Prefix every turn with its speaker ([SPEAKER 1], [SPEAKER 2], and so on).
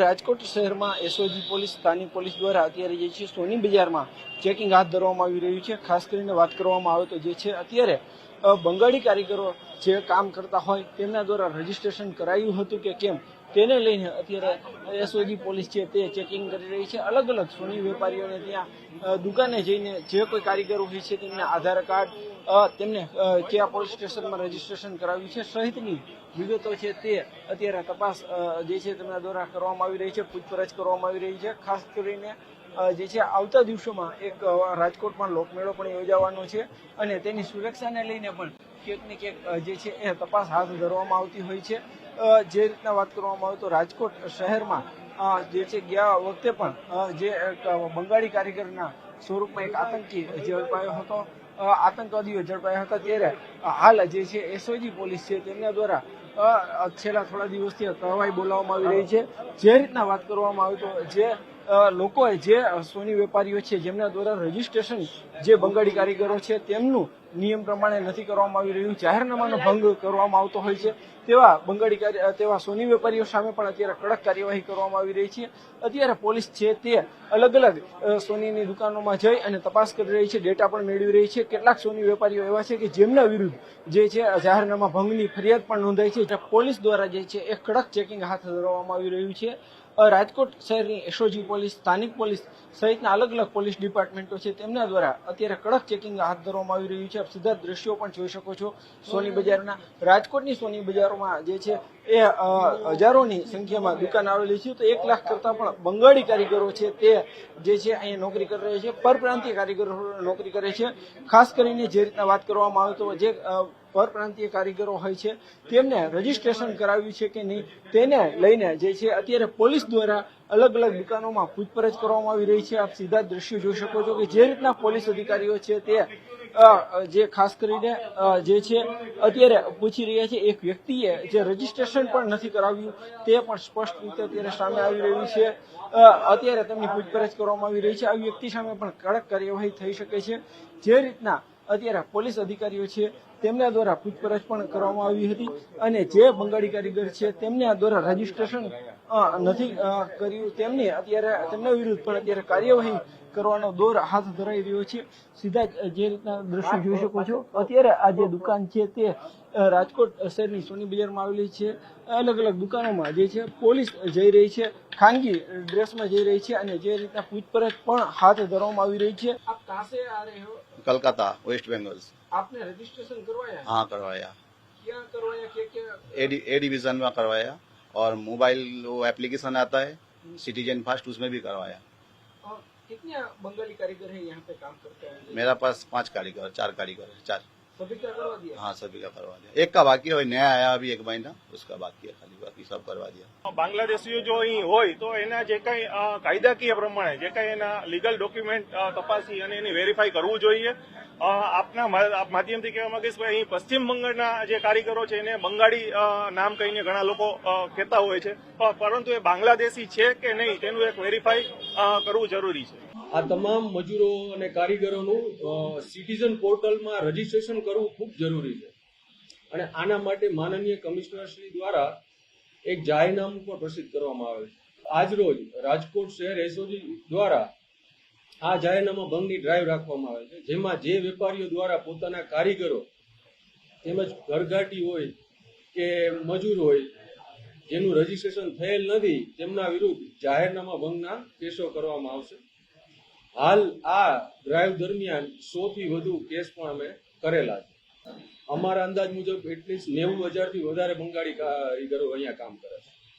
[SPEAKER 1] રાજકોટ શહેરમાં SOG police સ્થાનિક police દ્વારા અત્યારે જે છે સોની બજારમાં ચેકિંગ હાથ ધરવામાં આવી રહ્યું છે। ખાસ કરીને વાત કરવામાં આવે તો જે છે અત્યારે બંગાળી કારીગરો જે કામ કરતા હોય તેમના દ્વારા રજીસ્ટ્રેશન કરાયું હતું કે કેમ તેને લઈને અત્યારે એસઓજી પોલીસ છે તે ચેકિંગ કરી રહી છે। અલગ અલગ સોની વેપારીઓને ત્યાં દુકાને જઈને જે કોઈ કારીગરો હોય છે તેમના આધાર કાર્ડ તેમને કયા પોલીસ સ્ટેશનમાં રજીસ્ટ્રેશન કરાવ્યું છે સહિતની વિગતો છે તે અત્યારે તપાસ જે છે તેમના દ્વારા કરવામાં આવી રહી છે, પૂછપરછ કરવામાં આવી રહી છે। ખાસ કરીને જે છે આવતા દિવસોમાં એક રાજકોટમાં લોકમેળો પણ યોજાવાનો છે અને તેની સુરક્ષાને લઈને પણ ક્યાંક ને ક્યાંક જે છે એ તપાસ હાથ ધરવામાં આવતી હોય છે। જે રીતના વાત કરવામાં આવે તો રાજકોટ શહેરમાં જે છે ગયા વખતે પણ જે બંગાળી કારીગરના સ્વરૂપમાં એક આતંકી ઝડપાયો હતો, આતંકવાદીઓ ઝડપાયા હતા, ત્યારે હાલ જે છે એસઓજી પોલીસ છે તેમના દ્વારા છેલ્લા થોડા દિવસથી કાર્યવાહી બોલાવવામાં આવી રહી છે। જે રીતના વાત કરવામાં આવે તો જે લોકોએ જે સોની વેપારીઓ છે જેમના દ્વારા રજીસ્ટ્રેશન જે બંગાળી કારીગરો છે તેમનું નિયમ પ્રમાણે નથી કરવામાં આવી રહ્યું, જાહેરનામાનો ભંગ કરવામાં આવતો હોય છે, તેવા સોની વેપારીઓ સામે પણ અત્યારે કડક કાર્યવાહી કરવામાં આવી રહી છે। અત્યારે પોલીસ છે તે અલગ અલગ સોનીની દુકાનોમાં જઈ અને તપાસ કરી રહી છે, ડેટા પણ મેળવી રહી છે। કેટલાક સોની વેપારીઓ એવા છે કે જેમના વિરુદ્ધ જે છે જાહેરનામા ભંગની ફરિયાદ પણ નોંધાઈ છે। પોલીસ દ્વારા જે છે એ કડક ચેકિંગ હાથ ધરવામાં આવી રહ્યું છે। રાજકોટ શહેરની એસઓજી પોલીસ, સ્થાનિક પોલીસ સહિતના અલગ અલગ પોલીસ ડિપાર્ટમેન્ટો છે તેમના દ્વારા અત્યારે કડક ચેકિંગ હાથ ધરવામાં આવી રહ્યું છે। આપ સીધા દ્રશ્યો પણ જોઈ શકો છો સોની બજારના। રાજકોટની સોની બજારોમાં જે છે એ હજારોની સંખ્યામાં દુકાન આવેલી છે, તો 1 લાખ કરતા પણ બંગાળી કારીગરો છે તે જે છે અહીંયા નોકરી કરી રહ્યા છે, પરપ્રાંતીય કારીગરો નોકરી કરે છે। ખાસ કરીને જે રીતના વાત કરવામાં આવે તો જે પરપ્રાંતીય કારીગરો હોય છે તેમને રજીસ્ટ્રેશન કરાવ્યું છે કે નહીં તેને લઈને જે છે અત્યારે પોલીસ દ્વારા અલગ અલગ દુકાનોમાં પૂછપરછ કરવામાં આવી રહી છે। આપ સીધા દ્રશ્યો જોઈ શકો છો કે જે રીતના પોલીસ અધિકારીઓ છે તે જે ખાસ કરીને જે છે અત્યારે પૂછી રહ્યા છે। એક વ્યક્તિએ જે રજીસ્ટ્રેશન પણ નથી કરાવ્યું તે પણ સ્પષ્ટ રીતે અત્યારે સામે આવી રહ્યું છે। અત્યારે તેમની પૂછપરછ કરવામાં આવી રહી છે। આ વ્યક્તિ સામે પણ કડક કાર્યવાહી થઈ શકે છે। જે રીતના અત્યારે પોલીસ અધિકારીઓ છે તેમના દ્વારા પૂછપરછ પણ કરવામાં આવી હતી અને જે બંગાળી કારીગર છે તેમના દ્વારા રજીસ્ટ્રેશન નથી કર્યું તેમના વિરુદ્ધ પણ અત્યારે કાર્યવાહી કરવાનો દોર હાથ ધરાઈ રહ્યો છે। સીધા જે રીતના દ્રશ્યો જોઈ શકો છો અત્યારે આ જે દુકાન છે તે રાજકોટ શહેરની સોની બજારમાં આવેલી છે। અલગ અલગ દુકાનોમાં જે છે પોલીસ જઈ રહી છે, ખાનગી ડ્રેસમાં જઈ રહી છે અને જે રીતના પૂછપરછ પણ હાથ ધરવામાં આવી રહી છે। આપ કહાં સે આ રહે હો?
[SPEAKER 2] कलकत्ता, वेस्ट बंगाल से।
[SPEAKER 1] आपने रजिस्ट्रेशन करवाया?
[SPEAKER 2] हाँ करवाया।
[SPEAKER 1] क्या करवाया? क्या
[SPEAKER 2] ए डिवीजन में करवाया और मोबाइल वो एप्लीकेशन आता है सिटीजन फास्ट उसमें भी करवाया।
[SPEAKER 1] और कितने बंगाली कारीगर हैं यहाँ पे काम करते हैं?
[SPEAKER 2] मेरा पास 4 कारीगर है, 4।
[SPEAKER 1] सभी का करवा दिया?
[SPEAKER 2] हाँ सभी का करवा दिया। एक का बाकी है, नया आया अभी 1 महीना, उसका बाकी है खाली, बाकी सब करवा दिया।
[SPEAKER 3] બાંગ્લાદેશીઓ જો અહીં હોય તો એના જે કંઈ કાયદાકીય પ્રમાણે જે કંઈ એના લીગલ ડોક્યુમેન્ટ તપાસી અને એની વેરીફાઈ કરવું જોઈએ। આપના માધ્યમથી કહેવા માંગીશ કે અહીં પશ્ચિમ બંગાળના જે કારીગરો છે એને બંગાળી નામ કહીને ઘણા લોકો કહેતા હોય છે, પરંતુ એ બાંગ્લાદેશી છે કે નહીં તેનું એક વેરીફાઈ કરવું જરૂરી છે।
[SPEAKER 4] આ તમામ મજૂરો અને કારીગરોનું સિટીઝન પોર્ટલમાં રજીસ્ટ્રેશન કરવું ખૂબ જરૂરી છે અને આના માટે માનનીય કમિશનરશ્રી દ્વારા એક જાહેરનામું પણ પ્રસિદ્ધ કરવામાં આવે છે। આજરોજ રાજકોટ શહેર એસઓજી દ્વારા આ જાહેરનામા ભંગની ડ્રાઈવ રાખવામાં આવે છે, જેમાં જે વેપારીઓ દ્વારા પોતાના કારીગરો તેમજ ઘરઘાટી હોય કે મજૂર હોય જેનું રજીસ્ટ્રેશન થયેલ નથી તેમના વિરુદ્ધ જાહેરનામા ભંગના કેસો કરવામાં આવશે। હાલ આ ડ્રાઈવ દરમિયાન 100 થી વધુ કેસ પણ અમે કરેલા છે। અમારા અંદાજ મુજબ એટલીસ્ટ 90,000 થી વધારે બંગાળી કારીગરો અહીંયા કામ કરે છે।